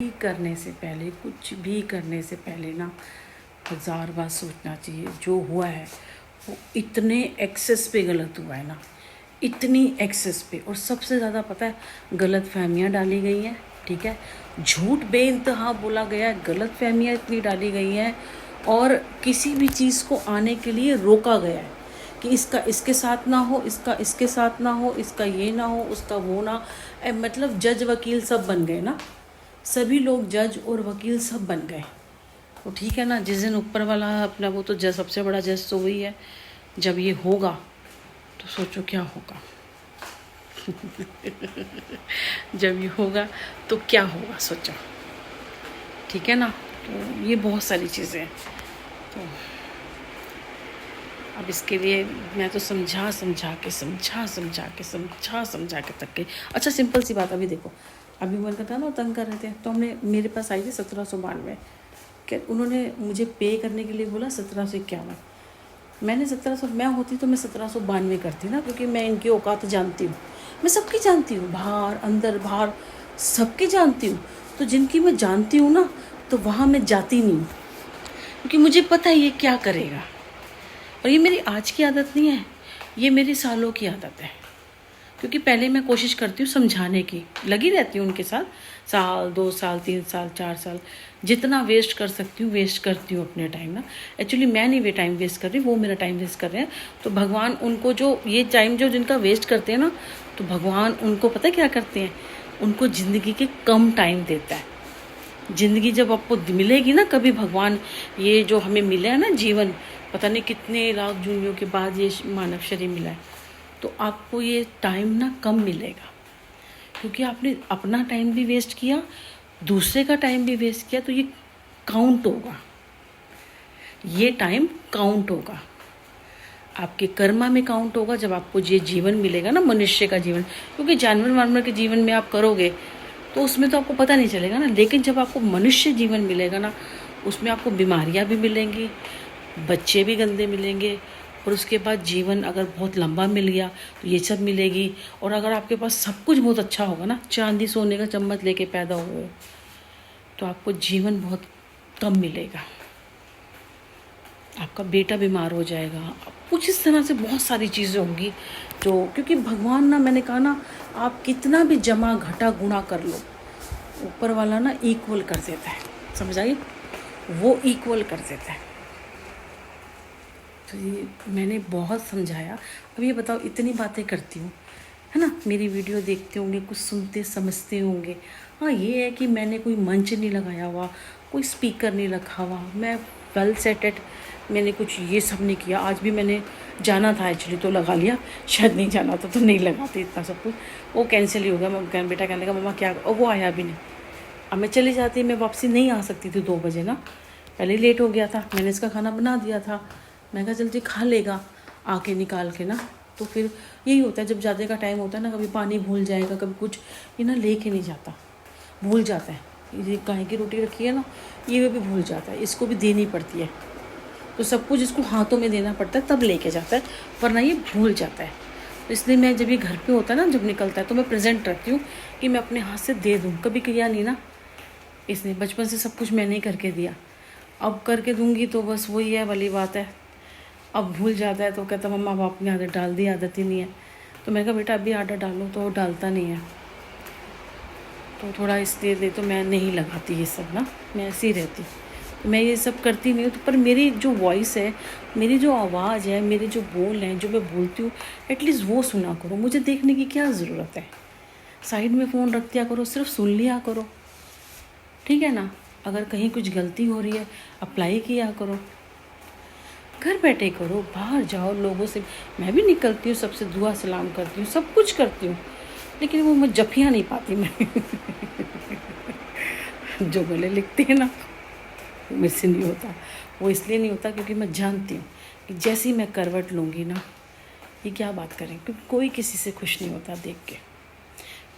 भी करने से पहले, कुछ भी करने से पहले ना 1000 बार सोचना चाहिए। जो हुआ है वो इतने एक्सेस पे गलत हुआ है ना, इतनी एक्सेस पे। और सबसे ज़्यादा पता है गलत फहमियाँ डाली गई हैं, ठीक है, झूठ बेइंतहा बोला गया है, गलत फहमियाँ इतनी डाली गई हैं, और किसी भी चीज़ को आने के लिए रोका गया है कि इसका इसके साथ ना हो, इसका इसके साथ ना हो, इसका ये ना हो, उसका वो ना। मतलब जज वकील सब बन गए ना, सभी लोग जज और वकील सब बन गए। तो ठीक है ना, जिस दिन ऊपर वाला अपना वो तो जज, सबसे बड़ा जज तो वही है। जब ये होगा तो सोचो क्या होगा। जब ये होगा तो क्या होगा सोचो, ठीक है ना। तो ये बहुत सारी चीज़ें हैं। तो अब इसके लिए मैं तो समझा समझा के तक गई। अच्छा सिंपल सी बात, अभी देखो, अभी मन करता ना तंग कर रहे थे, तो हमने मेरे पास आई थी 1792। क्या उन्होंने मुझे पे करने के लिए बोला 1751। मैंने 1700, मैं होती तो मैं 1792 करती ना, क्योंकि मैं इनकी औकात जानती हूँ। मैं सबकी जानती हूँ, बाहर अंदर बाहर सबकी जानती हूँ। तो जिनकी मैं जानती हूँ ना, तो वहाँ मैं जाती नहीं हूँ, क्योंकि मुझे पता है ये क्या करेगा। और ये मेरी आज की आदत नहीं है, ये मेरी सालों की आदत है। क्योंकि पहले मैं कोशिश करती हूँ समझाने की, लगी रहती हूँ उनके साथ, साल 2 साल 3 साल 4 साल, जितना वेस्ट कर सकती हूँ वेस्ट करती हूँ अपने टाइम ना। एक्चुअली मैं नहीं वे टाइम वेस्ट कर रही, वो मेरा टाइम वेस्ट कर रहे हैं। तो भगवान उनको जो ये टाइम जो जिनका वेस्ट करते हैं ना, तो भगवान उनको पता है क्या करते हैं, उनको ज़िंदगी के कम टाइम देता है। ज़िंदगी जब आपको मिलेगी ना कभी, भगवान ये जो हमें मिला है ना जीवन, पता नहीं कितने लाख जूनियों के बाद ये मानव शरीर मिला है, तो आपको ये टाइम ना कम मिलेगा, क्योंकि आपने अपना टाइम भी वेस्ट किया, दूसरे का टाइम भी वेस्ट किया। तो ये काउंट होगा, ये टाइम काउंट होगा, आपके कर्मा में काउंट होगा जब आपको ये जीवन मिलेगा ना, मनुष्य का जीवन। क्योंकि जानवर वानवर के जीवन में आप करोगे तो उसमें तो आपको पता नहीं चलेगा ना, लेकिन जब आपको मनुष्य जीवन मिलेगा ना, उसमें आपको बीमारियां भी मिलेंगी, बच्चे भी गंदे मिलेंगे, और उसके बाद जीवन अगर बहुत लंबा मिल गया तो ये सब मिलेगी। और अगर आपके पास सब कुछ बहुत अच्छा होगा ना, चांदी सोने का चम्मच लेके पैदा हुए, तो आपको जीवन बहुत कम मिलेगा। आपका बेटा बीमार हो जाएगा, कुछ इस तरह से बहुत सारी चीज़ें होंगी जो, क्योंकि भगवान ना, मैंने कहा ना, आप कितना भी जमा घटा गुणा कर लो, ऊपर वाला ना इक्वल कर देता है, समझ आई, वो इक्वल कर देता है। तो ये मैंने बहुत समझाया। अब ये बताओ, इतनी बातें करती हूँ है ना, मेरी वीडियो देखते होंगे, कुछ सुनते समझते होंगे। हाँ ये है कि मैंने कोई मंच नहीं लगाया हुआ, कोई स्पीकर नहीं रखा हुआ, मैं वेल सेटेड, मैंने कुछ ये सब नहीं किया। आज भी मैंने जाना था एक्चुअली, तो लगा लिया, शायद नहीं जाना था तो नहीं लगाती इतना सब कुछ, वो कैंसिल ही हो गया। मैं बेटा कहने लगा मम्मा क्या, और वो आया भी नहीं। अब मैं चली जाती, मैं वापसी नहीं आ सकती थी 2 बजे ना, पहले लेट हो गया था। मैंने इसका खाना बना दिया था, मैं कहा जल्दी खा लेगा आके निकाल के ना। तो फिर यही होता है जब जाने का टाइम होता है ना, कभी पानी भूल जाएगा, कभी कुछ, ये ना लेके नहीं जाता, भूल जाता है। ये गाय की रोटी रखी है ना, ये भी भूल जाता है, इसको भी देनी पड़ती है। तो सब कुछ इसको हाथों में देना पड़ता है तब लेके जाता है, वरना ये भूल जाता है। तो इसलिए मैं जब ये घर पे होता है ना, जब निकलता है, तो मैं प्रेजेंट रखती हूँ कि मैं अपने हाथ से दे दूँ। कभी किया नहीं ना, इसने बचपन से सब कुछ मैंने ही करके दिया। अब करके दूँगी तो बस वही है वाली बात है। अब भूल जाता है तो कहता मम्मा अब आपने आदत डाल दी, आदत ही नहीं है। तो मैं कहा बेटा अभी आदत डालो, तो वो डालता नहीं है। तो थोड़ा इसलिए दे, तो मैं नहीं लगाती ये सब ना, मैं ऐसी रहती, तो मैं ये सब करती नहीं हूँ। तो पर मेरी जो वॉइस है, मेरी जो आवाज़ है, मेरे जो बोल हैं, जो मैं बोलती हूँ, एटलीस्ट वो सुना करो। मुझे देखने की क्या ज़रूरत है, साइड में फ़ोन रख दिया करो, सिर्फ सुन लिया करो, ठीक है ना। अगर कहीं कुछ गलती हो रही है, अप्लाई किया करो, घर बैठे करो, बाहर जाओ लोगों से। मैं भी निकलती हूँ, सबसे दुआ सलाम करती हूँ, सब कुछ करती हूँ, लेकिन वो मैं जफियाँ नहीं पाती मैं। जो गले लिखते हैं ना, मुझसे नहीं होता। वो इसलिए नहीं होता क्योंकि मैं जानती हूँ कि जैसी मैं करवट लूँगी ना, ये क्या बात करें, क्योंकि कोई किसी से खुश नहीं होता देख के,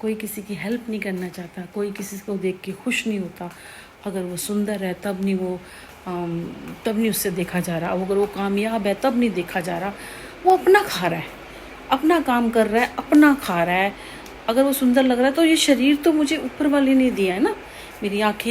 कोई किसी की हेल्प नहीं करना चाहता, कोई किसी को देख के खुश नहीं होता। अगर वो सुंदर है तब नहीं वो तब नहीं उससे देखा जा रहा, अगर वो कामयाब है तब नहीं देखा जा रहा। वो अपना खा रहा है, अपना काम कर रहा है, अपना खा रहा है। अगर वो सुंदर लग रहा है तो ये शरीर तो मुझे ऊपर वाले ने दिया है ना, मेरी आंखें